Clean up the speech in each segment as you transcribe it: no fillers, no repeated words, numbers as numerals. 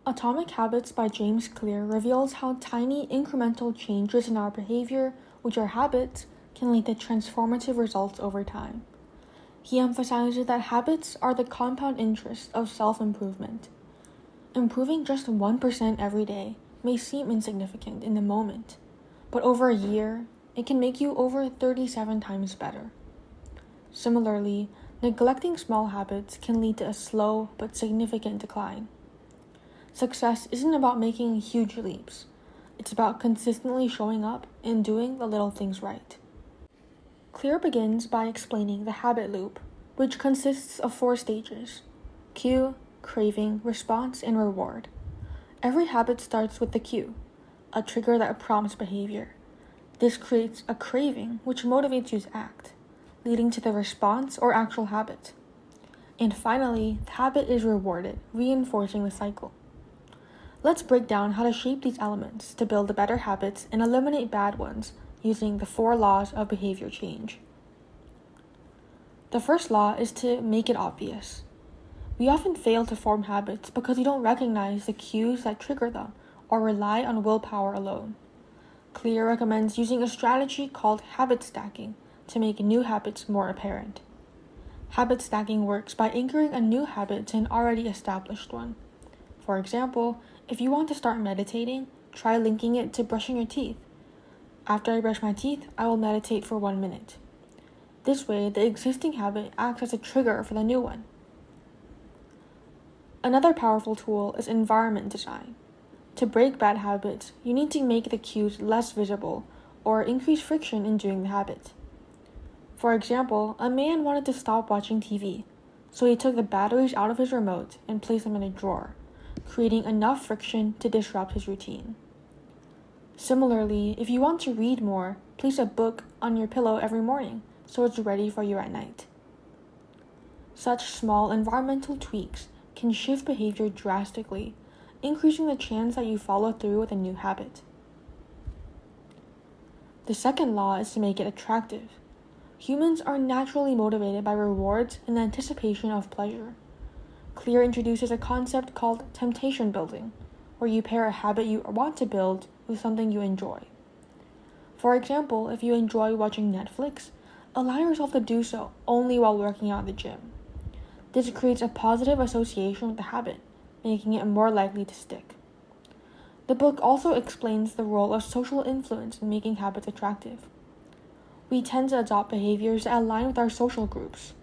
Atomic Habits by James Clear reveals how tiny incremental changes in our behavior, which are habits, can lead to transformative results over time. He emphasizes that habits are the compound interest of self-improvement. Improving just 1% every day may seem insignificant in the moment, but over a year, it can make you over 37 times better. Similarly, neglecting small habits can lead to a slow but significant decline. Success isn't about making huge leaps. It's about consistently showing up and doing the little things right. Clear begins by explaining the habit loop, which consists of 4 stages: cue, craving, response, and reward. Every habit starts with the cue, a trigger that prompts behavior. This creates a craving, which motivates you to act, leading to the response or actual habit. And finally, the habit is rewarded, reinforcing the cycle. Let's break down how to shape these elements to build better habits and eliminate bad ones using the 4 laws of behavior change. The first law is to make it obvious. We often fail to form habits because we don't recognize the cues that trigger them or rely on willpower alone. Clear recommends using a strategy called habit stacking to make new habits more apparent. Habit stacking works by anchoring a new habit to an already established one. For example, if you want to start meditating, try linking it to brushing your teeth. After I brush my teeth, I will meditate for 1 minute. This way, the existing habit acts as a trigger for the new one. Another powerful tool is environment design. To break bad habits, you need to make the cues less visible or increase friction in doing the habit. For example, a man wanted to stop watching TV, so he took the batteries out of his remote and placed them in a drawer, creating enough friction to disrupt his routine. Similarly, if you want to read more, place a book on your pillow every morning so it's ready for you at night. Such small environmental tweaks can shift behavior drastically, increasing the chance that you follow through with a new habit. The second law is to make it attractive. Humans are naturally motivated by rewards and the anticipation of pleasure. Clear introduces a concept called temptation building, where you pair a habit you want to build with something you enjoy. For example, if you enjoy watching Netflix, allow yourself to do so only while working out at the gym. This creates a positive association with the habit, making it more likely to stick. The book also explains the role of social influence in making habits attractive. We tend to adopt behaviors that align with our social groups.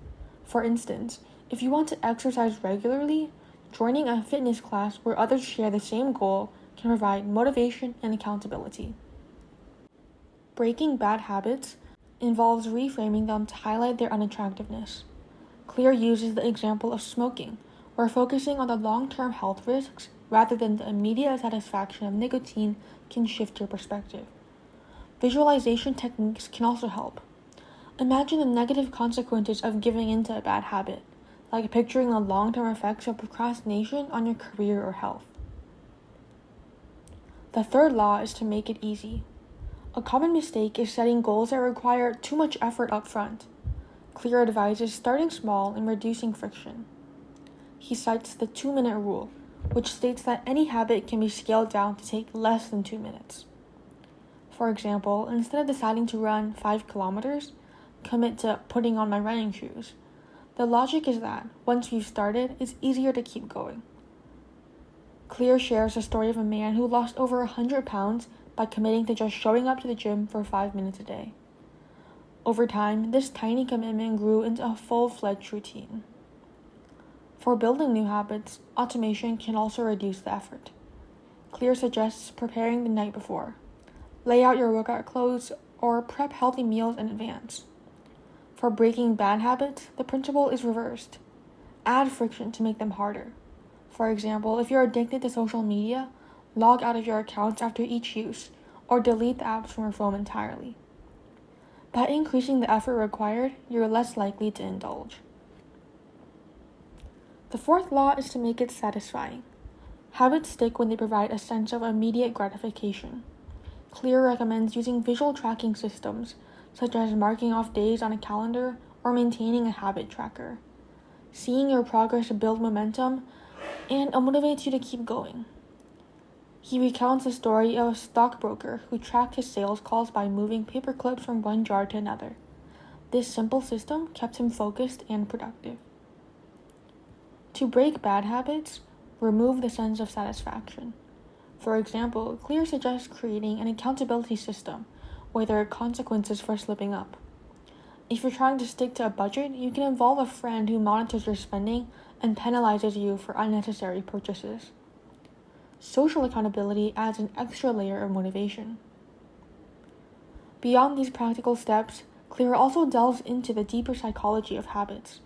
For instance, if you want to exercise regularly, joining a fitness class where others share the same goal can provide motivation and accountability. Breaking bad habits involves reframing them to highlight their unattractiveness. Clear uses the example of smoking, where focusing on the long-term health risks rather than the immediate satisfaction of nicotine can shift your perspective. Visualization techniques can also help. Imagine the negative consequences of giving in to a bad habit, like picturing the long-term effects of procrastination on your career or health. The third law is to make it easy. A common mistake is setting goals that require too much effort up front. Clear advises starting small and reducing friction. He cites the 2-minute rule, which states that any habit can be scaled down to take less than 2 minutes. For example, instead of deciding to run 5 kilometers, commit to putting on my running shoes. The logic is that once you've started, it's easier to keep going. Clear shares the story of a man who lost over 100 pounds by committing to just showing up to the gym for 5 minutes a day. Over time, this tiny commitment grew into a full-fledged routine. For building new habits, automation can also reduce the effort. Clear suggests preparing the night before. Lay out your workout clothes or prep healthy meals in advance. For breaking bad habits, the principle is reversed. Add friction to make them harder. For example, if you're addicted to social media, log out of your accounts after each use, or delete the apps from your phone entirely. By increasing the effort required, you're less likely to indulge. The fourth law is to make it satisfying. Habits stick when they provide a sense of immediate gratification. Clear recommends using visual tracking systems, such as marking off days on a calendar or maintaining a habit tracker. Seeing your progress build momentum and it motivates you to keep going. He recounts the story of a stockbroker who tracked his sales calls by moving paper clips from one jar to another. This simple system kept him focused and productive. To break bad habits, remove the sense of satisfaction. For example, Clear suggests creating an accountability system where there are consequences for slipping up. If you're trying to stick to a budget, you can involve a friend who monitors your spending and penalizes you for unnecessary purchases. Social accountability adds an extra layer of motivation. Beyond these practical steps, Clear also delves into the deeper psychology of habits.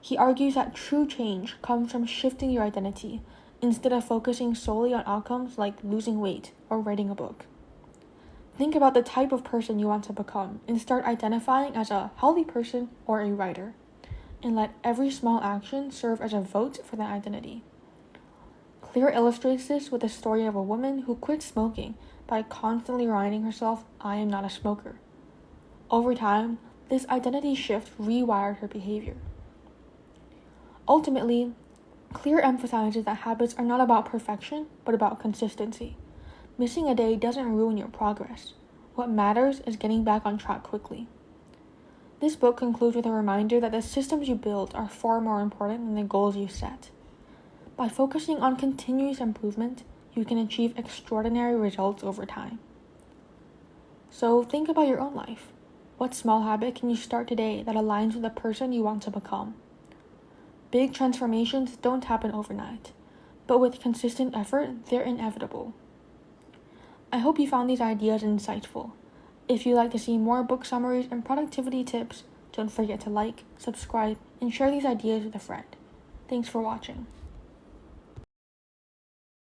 He argues that true change comes from shifting your identity instead of focusing solely on outcomes like losing weight or writing a book. Think about the type of person you want to become and start identifying as a healthy person or a writer, and let every small action serve as a vote for that identity. Clear illustrates this with the story of a woman who quit smoking by constantly reminding herself, "I am not a smoker." Over time, this identity shift rewired her behavior. Ultimately, Clear emphasizes that habits are not about perfection, but about consistency. Missing a day doesn't ruin your progress. What matters is getting back on track quickly. This book concludes with a reminder that the systems you build are far more important than the goals you set. By focusing on continuous improvement, you can achieve extraordinary results over time. So think about your own life. What small habit can you start today that aligns with the person you want to become? Big transformations don't happen overnight, but with consistent effort, they're inevitable. I hope you found these ideas insightful. If you'd like to see more book summaries and productivity tips, don't forget to like, subscribe, and share these ideas with a friend. Thanks for watching.